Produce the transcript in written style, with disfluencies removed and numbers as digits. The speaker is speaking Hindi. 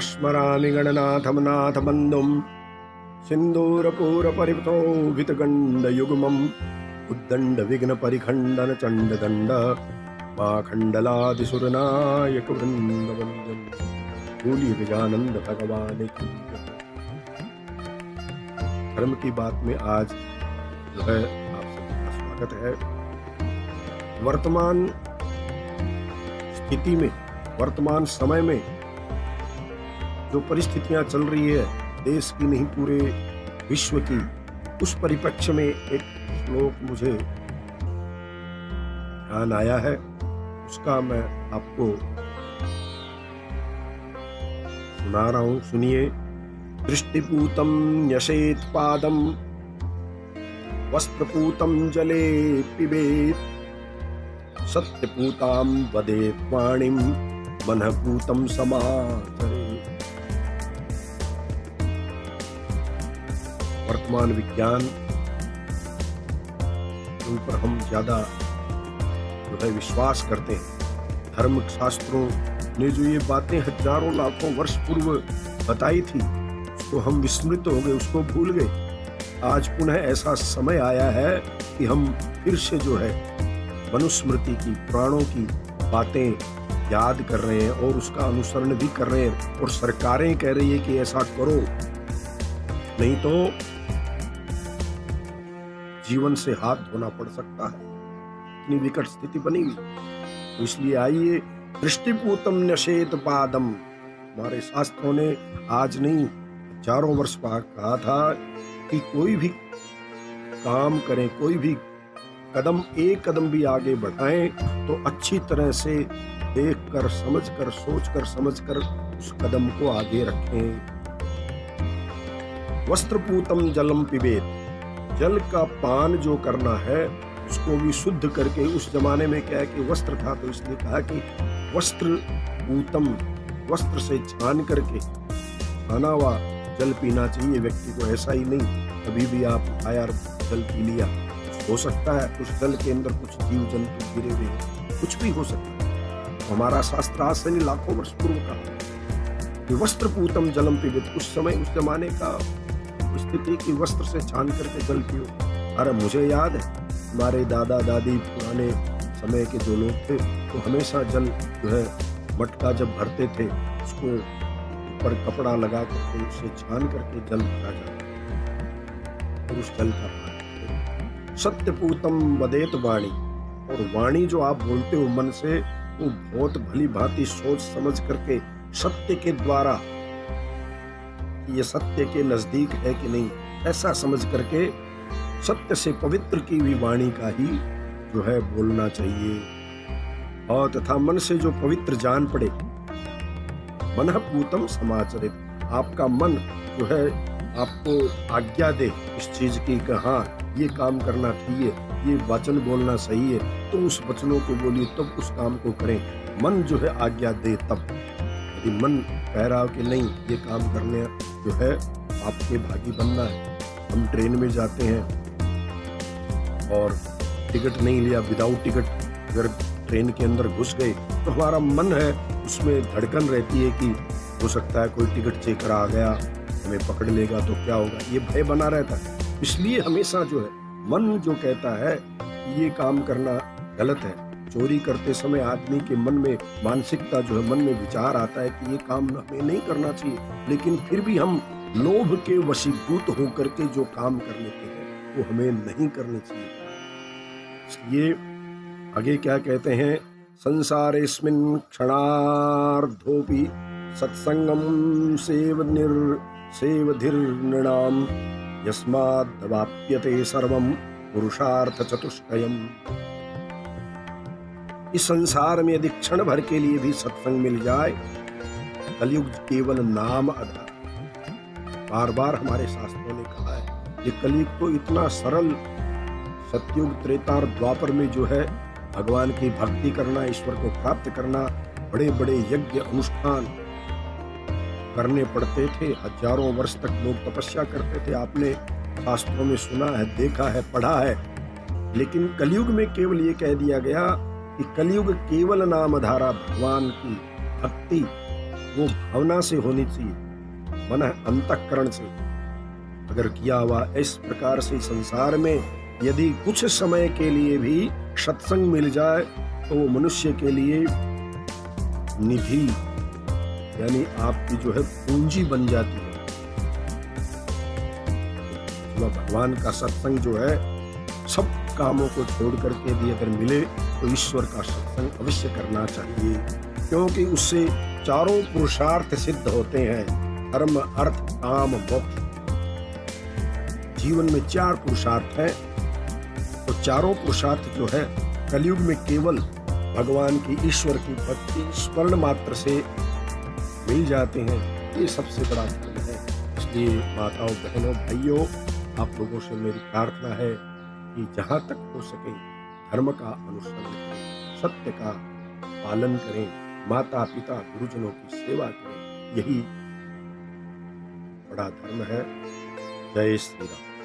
स्मरामि गणनाथं नाथबन्धुं सिन्दूरपूरपरितोभितगण्डयुग्मम् उद्दण्डविघ्नपरिखण्डनचण्डदण्ड माखण्डलादिसुरनायकवृन्दवन्द्यम्। बोलिए गजानंद भगवान की। धर्म की बात में आज जो है आप सबका स्वागत है। वर्तमान स्थिति में, वर्तमान समय में जो परिस्थितियां चल रही है देश की नहीं पूरे विश्व की, उस परिप्रेक्ष्य में एक श्लोक मुझे ध्यान आया है, उसका मैं आपको सुना रहा हूं, सुनिए। दृष्टिपूतं न्यसेत् पादं वस्त्रपूतं जले पिबेत् सत्यपूतां वदेत् वाणीं मनःपूतं समाचरेत्। वर्तमान विज्ञान उन पर हम ज्यादा जो है विश्वास करते हैं। धर्म शास्त्रों ने जो ये बातें हजारों लाखों वर्ष पूर्व बताई थी उसको हम विस्मृत हो गए, उसको भूल गए। आज पुनः ऐसा समय आया है कि हम फिर से जो है मनुस्मृति की, पुराणों की बातें याद कर रहे हैं और उसका अनुसरण भी कर रहे हैं। और सरकारें कह रही है कि ऐसा करो, नहीं तो जीवन से हाथ धोना पड़ सकता है। इतनी विकट स्थिति बनी हुई, तो इसलिए आइए, दृष्टिपूतम न्यसेत् पादम। हमारे शास्त्रों ने आज नहीं हजारों वर्ष पहले कहा था कि कोई भी काम करें, कोई भी कदम, एक कदम भी आगे बढ़ाएं तो अच्छी तरह से देखकर, समझकर, सोचकर, समझकर उस कदम को आगे रखें। वस्त्रपूतम जलम पिबेत, जल का पान जो करना है उसको भी शुद्ध करके। उस जमाने में क्या है कि वस्त्र था, तो इसलिए कहा कि वस्त्र पूतम, वस्त्र से छान करके छाना हुआ जल पीना चाहिए व्यक्ति को। ऐसा ही नहीं कभी भी आप आया जल पी लिया, हो सकता है उस जल के अंदर कुछ जीव जंतु गिरे हुए, कुछ भी हो सकता है। तो हमारा शास्त्र आज से नहीं लाखों वर्ष पूर्व का कि वस्त्र पूतम जलम पिबेत। उस समय, उस जमाने का स्थिति की वस्त्र से छान करके जल पियो। अरे मुझे याद है हमारे दादा दादी पुराने समय के जो लोग थे तो हमेशा जल जो है मटका जब भरते थे उसको ऊपर कपड़ा लगा करके उसे छान करके जल भरा जाता और उस जल का पान। सत्यपूतम वदेत वाणी, और वाणी जो आप बोलते हो मन से वो बहुत भली भांति सोच समझ करके सत्य के द्वारा, ये सत्य के नजदीक है कि नहीं ऐसा समझ करके सत्य से पवित्र की हुई वाणी का ही जो है बोलना चाहिए। और तथा मन से जो पवित्र जान पड़े, मनःपूतं समाचरेत्, आपका मन जो है आपको आज्ञा दे इस चीज की कि हाँ ये काम करना चाहिए, ये वचन बोलना सही है, तो उस वचनों को बोलिए, तब उस काम को करें। मन जो है आज्ञा दे तब। यदि मन कह रहा हो कि नहीं ये काम करने जो है आपके भागी बनना है, हम ट्रेन में जाते हैं और टिकट नहीं लिया, विदाउट टिकट अगर ट्रेन के अंदर घुस गए तो हमारा मन है उसमें धड़कन रहती है कि हो सकता है कोई टिकट चेकर आ गया, हमें पकड़ लेगा तो क्या होगा, ये भय बना रहता है। इसलिए हमेशा जो है मन जो कहता है ये काम करना गलत है। चोरी करते समय आदमी के मन में मानसिकता जो है, मन में विचार आता है कि ये काम हमें नहीं करना चाहिए, लेकिन फिर भी हम लोभ के वशीभूत होकर के जो काम कर लेते हैं वो हमें नहीं करने चाहिए। इसलिए आगे क्या कहते हैं, संसारेस्मिन् क्षणार्धोपि सत्संगम सेवधीर्नृणाम यस्माद्वाप्यते सर्वं पुरुषार्थ चतुष्टयम्। इस संसार में यदि क्षण भर के लिए भी सत्संग मिल जाए, कलयुग केवल नाम आधार। बार बार हमारे शास्त्रों ने कहा है ये कलयुग तो इतना सरल, सतयुग, त्रेता और द्वापर में जो है भगवान की भक्ति करना, ईश्वर को प्राप्त करना, बड़े बड़े यज्ञ अनुष्ठान करने पड़ते थे। हजारों वर्ष तक लोग तपस्या करते थे, आपने शास्त्रों में सुना है, देखा है, पढ़ा है। लेकिन कलयुग में केवल ये कह दिया गया कि कलयुग केवल नाम धारा, भगवान की भक्ति वो भावना से होनी चाहिए, मन अंतःकरण से। अगर किया हुआ इस प्रकार से संसार में यदि कुछ समय के लिए भी सत्संग मिल जाए तो वो मनुष्य के लिए निधि यानी आपकी जो है पूंजी बन जाती है। तो भगवान का सत्संग जो है सब कामों को छोड़ करके भी अगर मिले तो ईश्वर का सत्संग अवश्य करना चाहिए, क्योंकि उससे चारों पुरुषार्थ सिद्ध होते हैं, धर्म अर्थ काम मोक्ष। जीवन में 4 पुरुषार्थ हैं, तो चारों पुरुषार्थ जो है कलयुग में केवल भगवान की ईश्वर की भक्ति स्मरण मात्र से मिल जाते हैं। ये सबसे बड़ा धर्म है। इसलिए माताओं बहनों भाइयों, आप लोगों से मेरी प्रार्थना है कि जहाँ तक हो सके धर्म का अनुसरण करें, सत्य का पालन करें, माता पिता गुरुजनों की सेवा करें। यही बड़ा धर्म है। जय श्री राम।